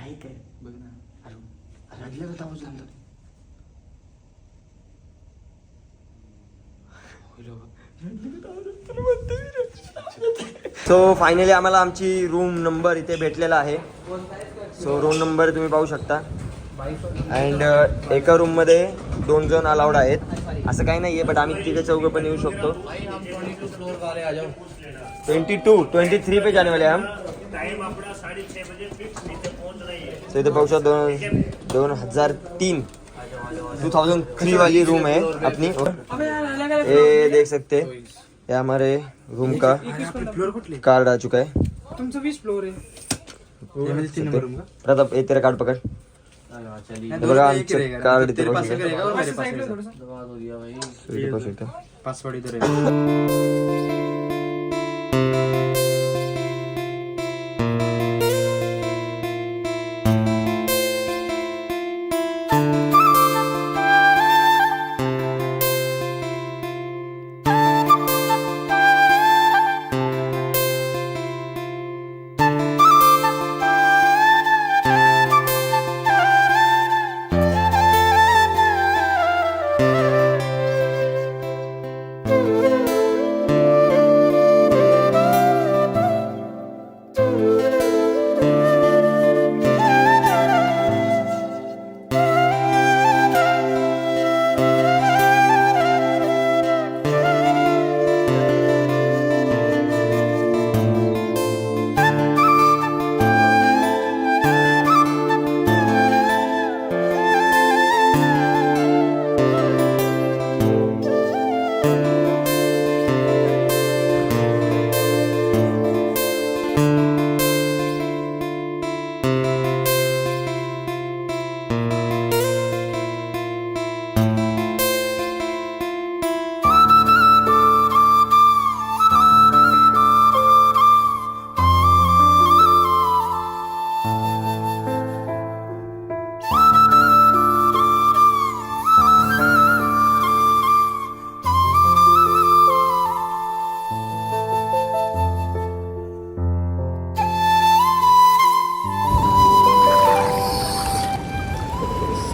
आहे काय बघ ना. अरे रडलं का आवाज नंतर. सो फायनली आम्हाला आमची रूम नंबर इथे भेटलेला आहे. सो रूम नंबर तुम्ही पाहू शकता. अँड एका रूममध्ये 2 जण अलाउड आहेत. असं काही नाही आहे, बट आम्ही तिथे 4 पण येऊ शकतो. 23 पे जाने वाले हम. सो इथे पाहू शकता 2003 वाली रूम है अपनी. ये देख सकते हैं, ये हमारे रूम का कार्ड आ चुका है. तुमचं 20 फ्लोर आहे. प्रताप ये तेरा कार्ड पकड़. बघा आमचं कार्ड इथे पाहू शकता. पासवर्ड इधर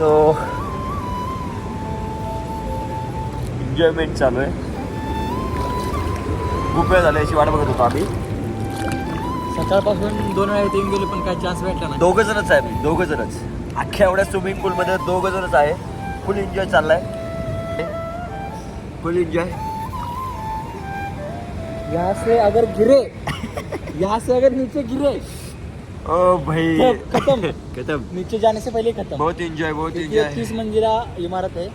सो एन्जॉयमेंट चालू आहे. खूप वेळ झाला याची वाट बघत होतो आम्ही. सकाळपासून 2 वेळा येऊन गेलो पण काय चान्स भेटला नाही. 2 जणच आहे आम्ही, 2 जणच. अख्ख्या एवढ्या स्विमिंग पूलमध्ये 2 जणच आहे. फुल एन्जॉय चाललाय, फुल एन्जॉय. यहाँ से अगर नीचे गिरे ओ भाई खत्म. खत्म. नीचे जाने से पहले खत्म. बहुत एन्जॉय, बहुत ये एन्जॉय. 30 मंजिला इमारत है,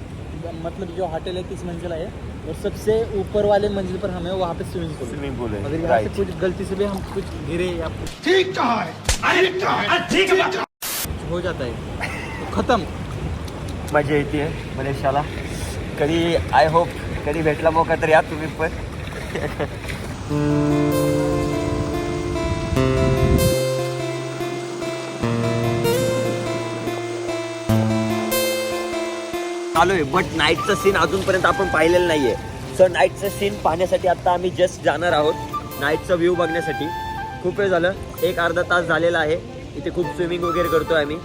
मतलब जो होटल है 30 मंजिला है और सबसे ऊपर वाले मंजिल पर हमें वहाँ पे स्विमिंग पूल है. अगर यहाँ से कुछ गलती से भी हम कुछ गिरे या ठीक हो जाता है तो खत्म. मजा येते मलेशियाला. कधी आय होप कधी भेटला मौका तर या तुम्ही पण. चालू आहे, बट नाईटचं सीन अजूनपर्यंत आपण पाहिलेलं नाहीये. सो नाईटचं सीन पाहण्यासाठी आता आम्ही जस्ट जाणार आहोत, नाईटचा व्ह्यू बघण्यासाठी. खूप वेळ झालं, 1-अर्धा तास झालेला आहे. इथे खूप स्विमिंग वगैरे करतोय आम्ही.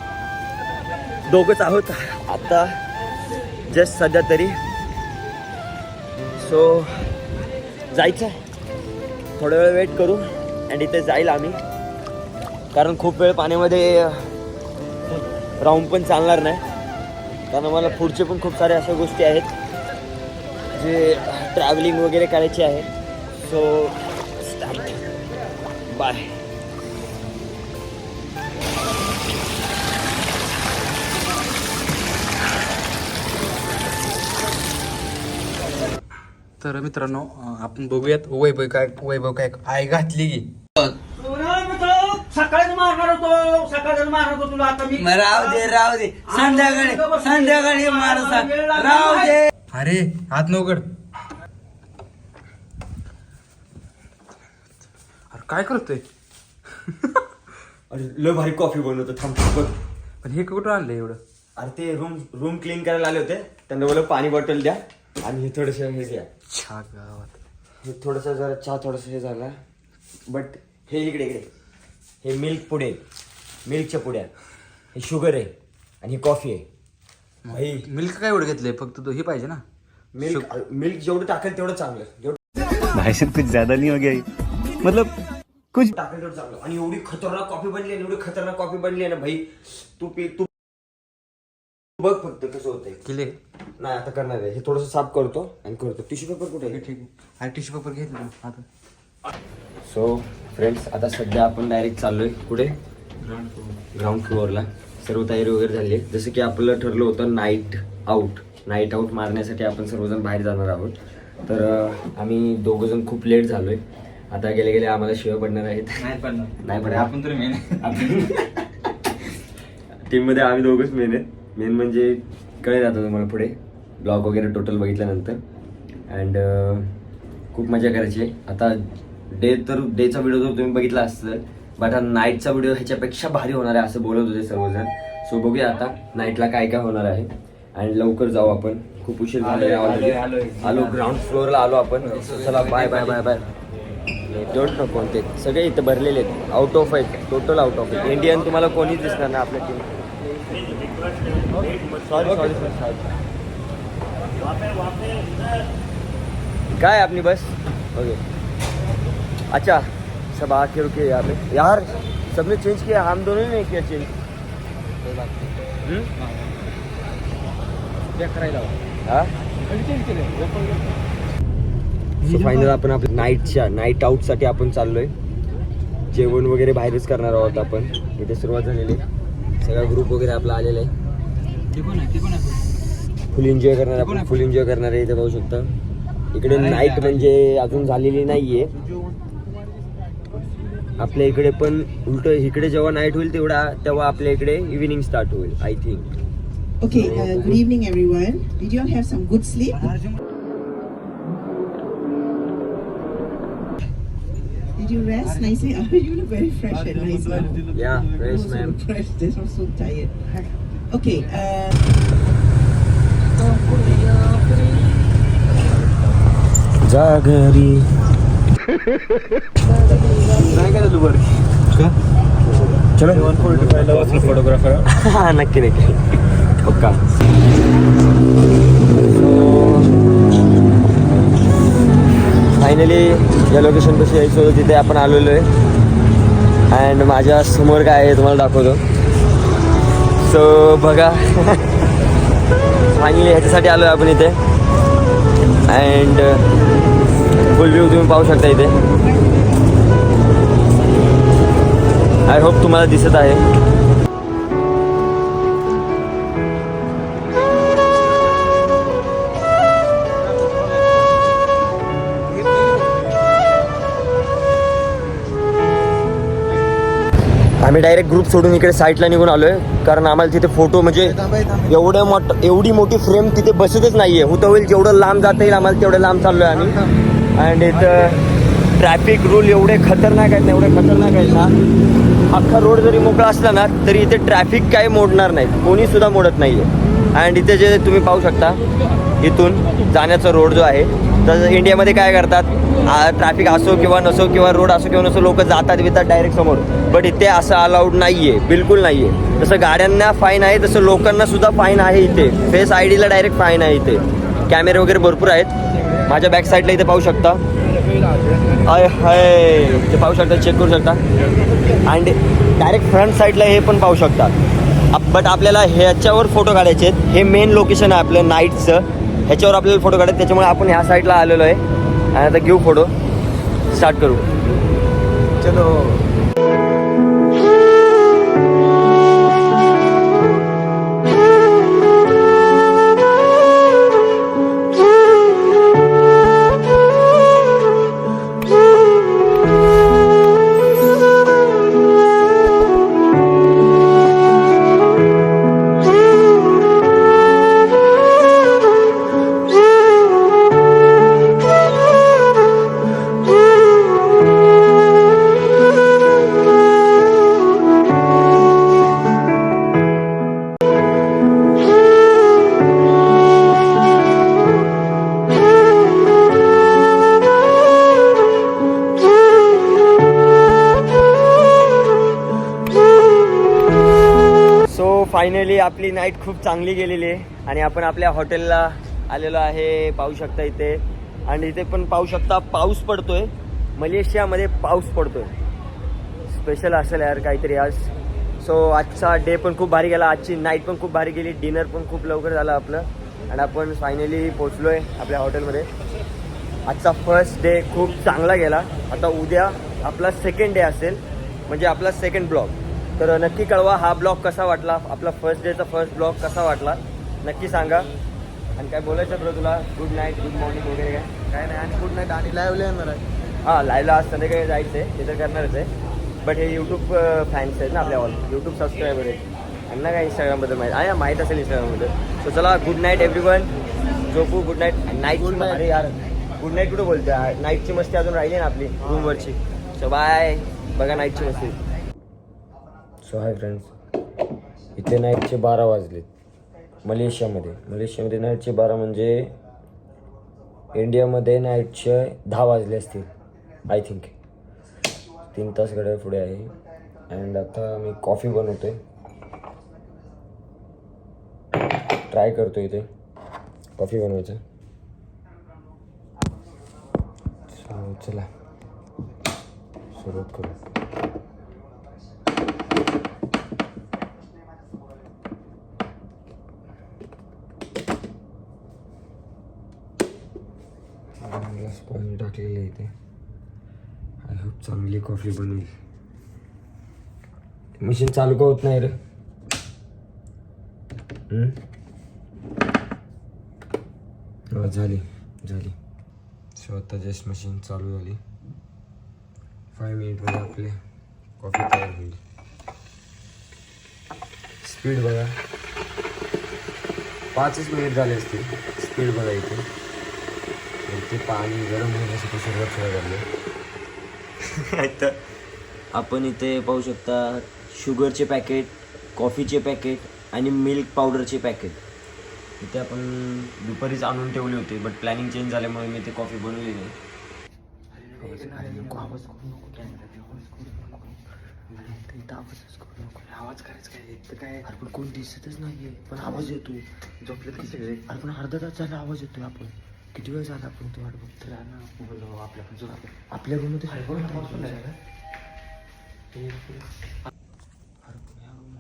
2घंच आहोत आता जस्ट सध्या तरी. सो जायचं आहे, थोडा वेळ वेट करू अँड इथे जाईल आम्ही, कारण खूप वेळ पाण्यामध्ये राहून पण चालणार नाही. कारण मला पुढचे पण खूप सारे अशा गोष्टी आहेत जे ट्रॅव्हलिंग वगैरे करायची आहे. So start. बाय. तर मित्रांनो आपण बघूयात वैभव काय आय घातली की सकाळीच मारणार होतो तुला. आता मी राहू दे संध्याकाळी मार. राहू दे. अरे हात नवगड. अरे काय करतोय? अरे लय भारी कॉफी बनवतो, थांब बघ. पण हे कुठं आणलं एवढं? अरे ते रूम क्लीन करायला आले होते, त्यांना बोललो पाणी बॉटल द्या आणि हे थोडंसं हे द्या. छा गावात हे थोडंसं जरा चहा थोडंसं हे झालं, बट हे इकडे हे मिल्कच्या पुड्या. हे शुगर आहे आणि ही कॉफी आहे भाई. मिल्क काय एवढं घेतलंय, फक्त तो हे पाहिजे ना. मिल्क जेवढं टाकेल तेवढं चांगलं, जेवढं भाई साहब कुछ ज्यादा नहीं हो गया ये? मतलब कुछ टाकेल तेवढं चांगलं. आणि एवढी खतरनाक कॉफी बनली आहे, एवढी खतरनाक कॉफी बनली आहे ना भाई. तू बघ फक्त कसं होतंय. केले नाही आता करणार आहे. हे थोडंसं साफ करतो आणि करतो. टिश्यू पेपर कुठे आहे? ठीक आहे. अरे टिश्यू पेपर घेतलं आता. सो फ्रेंड्स, आता सध्या आपण डायरेक्ट चाललोय कुठे? ग्राउंड फ्लोअरला. सर्व तयारी वगैरे झाली आहे. जसं की आपलं ठरलं होतं नाईट आऊट मारण्यासाठी आपण सर्वजण बाहेर जाणार आहोत. तर आम्ही दोघंजण खूप लेट झालोय. आता गेले गेले आम्हाला शिवाय पडणार आहेत. नाही पडणार. आपण तरी मेन. टीममध्ये आम्ही दोघंच मेन आहेत. मेन म्हणजे कळेल आता तुम्हाला पुढे ब्लॉग वगैरे टोटल बघितल्यानंतर. अँड खूप मजा करायची आहे. आता डेचा व्हिडिओ जर तुम्ही बघितला असेल, बट हा नाईटचा व्हिडिओ ह्याच्यापेक्षा भारी होणार आहे असं बोलत होते सर्वजण. सो बघूया आता नाईटला काय काय होणार आहे. आणि लवकर जाऊ आपण, खूप उशीर झालेला आहे. आलो ग्राउंड फ्लोअरला आलो आपण. चला bye bye bye bye. Don't know कोणते सगळे इथे भरलेले आहेत. आउट ऑफ आहेत, टोटल आउट ऑफ आहेत. इंडियन तुम्हाला कोणीच दिसणार नाही आपल्या टीम. सॉरी काय अपनी बस. ओके अच्छा, सब आके रुके यहाँ पे. यार सबने चेंज किया, हम दोनों ने नहीं किया चेंज. हाँ फायनल आपण आपल्या नाईट आउटसाठी आपण चाललोय. जेवण वगैरे बाहेरच करणार आहोत आपण. इथे सुरुवात झालेली, सगळा ग्रुप वगैरे आपला आलेला आहे. फुल एन्जॉय करणार आपण, फुल एन्जॉय करणार आहे. इथे पाहू शकता. इकडे नाईट म्हणजे अजून झालेली नाहीये आपल्या इकडे, पण उलट इकडे जेव्हा नाईट होईल तेव्हा आपल्या इकडे इव्हिनिंग स्टार्ट होईल I think. Okay, good evening everyone. Did you all have some good sleep? Did you rest nicely? You look very fresh and nice. Yeah, fresh ma'am. Fresh, this was so tired. Okay, जागरी चलो photographer. हा नक्की नक्की पक्का. Finally या location पाशी यायचं होतं, तिथे आपण आलेलो आहे. अँड माझ्या समोर काय आहे तुम्हाला दाखवतो. सो बघा फायनली ह्याच्यासाठी आलो आहे आपण इथे. अँड फुल व्ह्यू तुम्ही पाहू शकता इथे. आय होप तुम्हाला दिसत आहे. आम्ही डायरेक्ट ग्रुप सोडून इकडे साईडला निघून आलोय, कारण आम्हाला तिथे फोटो म्हणजे एवढी मोठी फ्रेम तिथे बसतच नाहीये. होतं होईल जेवढं लांब जाता येईल आम्हाला तेवढं लांब चाललोय आम्ही. अँड इथं ट्रॅफिक रूल एवढे खतरनाक आहेत ना. अख्खा रोड जरी मोकळा असला ना तरी इथे ट्रॅफिक काही मोडणार नाही, कोणी सुद्धा मोडत नाहीये. अँड इथे जे तुम्ही पाहू शकता इथून जाण्याचा रोड जो आहे, तर इंडियामध्ये काय करतात, ट्रॅफिक असो किंवा नसो किंवा रोड असो किंवा नसो लोक जातात बितात डायरेक्ट समोर. बट इथे असं अलाउड नाही आहे, बिलकुल नाही आहे. जसं गाड्यांना फाईन आहे तसं लोकांना सुद्धा फाईन आहे इथे. Face I Dila direct fine आहे इथे. कॅमेरे वगैरे भरपूर आहेत. माझ्या बॅक साईडला इथे पाहू शकता. हाय ते पाहू शकता, चेक करू शकता. अँड डायरेक्ट फ्रंट साईडला हे पण पाहू शकता. बट आपल्याला ह्याच्यावर फोटो काढायचे आहेत. हे मेन लोकेशन आहे आपलं नाईटचं, ह्याच्यावर आपल्याला फोटो काढायचे. त्याच्यामुळे आपण ह्या साईडला आलेलो आहे. आणि आता घेऊ फोटो, स्टार्ट करू. चलो. फायनली आपली नाईट खूप चांगली गेलेली आहे आणि आपण आपल्या हॉटेलला आलेलो आहे. पाहू शकता इथे, आणि इथे पण पाहू शकता पाऊस पडतोय. मलेशियामध्ये पाऊस पडतोय. स्पेशल असेल यार काहीतरी आज. सो आजचा डे पण खूप भारी गेला, आजची नाईट पण खूप भारी गेली, डिनर पण खूप लवकर झालं आपलं आणि आपण फायनली पोचलो आहे आपल्या हॉटेलमध्ये. आजचा फर्स्ट डे खूप चांगला गेला. आता उद्या आपला सेकंड डे असेल, म्हणजे आपला सेकंड ब्लॉग. तर नक्की कळवा हा ब्लॉग कसा वाटला, आपला फर्स्ट डेचा फर्स्ट ब्लॉग कसा वाटला नक्की सांगा. आणि काय बोलायचं बरं तुला? गुड नाईट, गुड मॉर्निंग वगैरे काय नाही आणि गुड नाईट. आणि लाईव्हला येणार आहे. हां, लाईव्हला आज संध्याकाळी जायचं आहे, ते तर करणारच आहे. बट हे यूट्यूब फॅन्स आहेत ना आपल्या यूट्यूब सबस्क्रायबर आहेत, त्यांना काय इंस्टाग्रामबद्दल माहीत असेल इंस्टाग्रामबद्दल. सो चला, गुड नाईट एव्हरीवन. झोपू. Good night. नाईट अरे यार, गुड नाईट कुठं बोलते? नाईटची मस्ती अजून राहिली ना आपली रूमवरची. So bye. बघा नाईटची मस्ती. सो हाय फ्रेंड्स, इथे नाईटचे 12 वाजलेत मलेशियामध्ये नाईटचे 12 म्हणजे इंडियामध्ये नाईटचे 10 वाजले असतील आय थिंक. 3 तास घड्याळ पुढे आहे. अँड आता मी कॉफी बनवतोय, ट्राय करतो इथे कॉफी बनवायचं. सो चला सुरुवात करू. ग्लास पाणी टाकलेलं आहे इथे. आय होप चांगली कॉफी बनवेल. मशीन चालू का होत नाही रे? झाली. सो आता जस्ट मशीन चालू झाली. 5 मिनिटमध्ये आपले कॉफी तयार होईल. स्पीड बघा, 5च मिनिट झाले असतील. स्पीड बघा इथे. ते पाणी गरम होण्यासाठी सुरुवात झाली. आता आपण इथे पाहू शकता शुगरचे पॅकेट, कॉफीचे पॅकेट आणि मिल्क पावडरचे पॅकेट इथे आपण दुपारीच आणून ठेवले होते. बट प्लॅनिंग चेंज झाल्यामुळे मी ते कॉफी बनवली नाही. आवाज करायचं काय? तर काय आपण कोण दिसतच नाहीये, पण आवाज येतोय. झोपले की सगळे. आपण अर्धा तास झाला आवाज येतोय. आपण किती वेळ झाला आपण तो वाट बघतो आपल्या रूममध्ये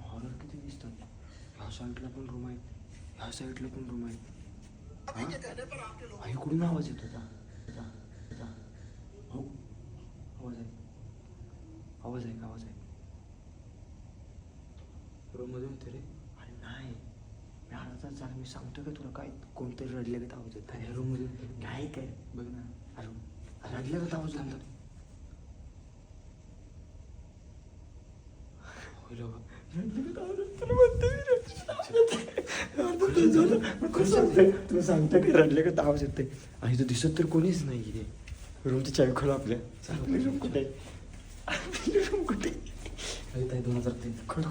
हॉरर किती दिसतात. ह्या साईडला पण रूम आहेत, ह्या साईडला पण रूम आहेत. इकडून आवाज येतो हो, आवाज आहे रूममध्ये होते रे. अरे नाही, मी अर्धा तास झाला. मी सांगतो का तुला, काय कोणतरी रडले का आवाज येत आहे रूममध्ये? काय बघ ना. अरे रडले का आवाज येतात. तुला सांगता की रडले का आवाज येते. आणि तो दिसत तर कोणीच नाही इथे. रूमची चावी खोला आपल्या. आपली रूम कुठे? आपली रूम कुठे? 2003. खोल.